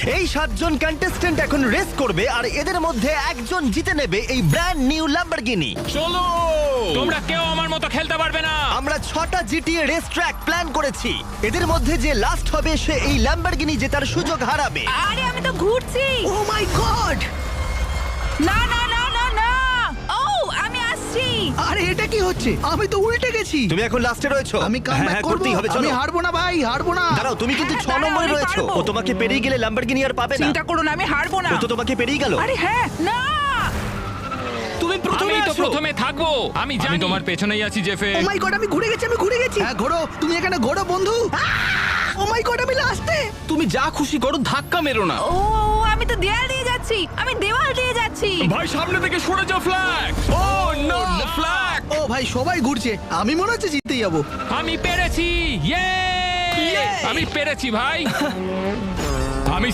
এই 7 জন কন্টেস্ট্যান্ট এখন রেস করবে আর এদের মধ্যে একজন জিতে নেবে এই ব্র্যান্ড নিউ ল্যাম্বরগিনি। চলো, তোমরা কেউ আমার মতো খেলতে পারবে না। আমরা 6টা জিটিএ রেস ট্র্যাক প্ল্যান করেছি। এদের মধ্যে যে লাস্ট হবে সে এই ল্যাম্বরগিনি জেতার সুযোগ হারাবে। আরে আমি তো ঘুরছি। ও মাই গড! না না না না না, ও আমি আসছি। আরে এটা কি হচ্ছে? আমি তো উল্টে গেছি। তুমি এখন লাস্টে রয়েছো। আমি কামব্যাক হ্যাঁ, করব। করতেই হবে, চলো। আমি হারবো না ভাই, হারবো না। দাঁড়াও, তুমি কিন্তু হ্যাঁ, 6 নম্বরে দাঁড়াও, আমি রয়েছো। পারবো। ও তোমাকে পেরিয়ে গেলে ল্যাম্বরগিনি আর পাবে না। চিন্তা করো না, আমি হারবো না। ও তো তোমাকে পেরিয়ে গেল। আরে হ্যাঁ, না তুমি প্রথমে তো প্রথমে থাকবো। আমি জানি তোমার পেছনেই আছি জেফে। ও মাই গড, আমি ঘুরে গেছি, আমি ঘুরে গেছি। হ্যাঁ ঘোরো, তুমি এখানে ঘোরো বন্ধু। ও মাই গড, আমি লাস্টে। তুমি যা খুশি করো, ধাক্কা মেরো না। ও আমি তো দেয়াল দিয়ে যাচ্ছি, আমি দেওয়াল দিয়ে যাচ্ছি। ভাই সামনে থেকে সরে যাও, ফ্ল্যাগ। ও নো, ফ্ল্যাগ। ও ভাই সবাই ঘুরছে, আমি মনে হচ্ছে জিতে যাবো। আমি পেরেছি, ইয়ে! আমি পেরেছি ভাই। আমি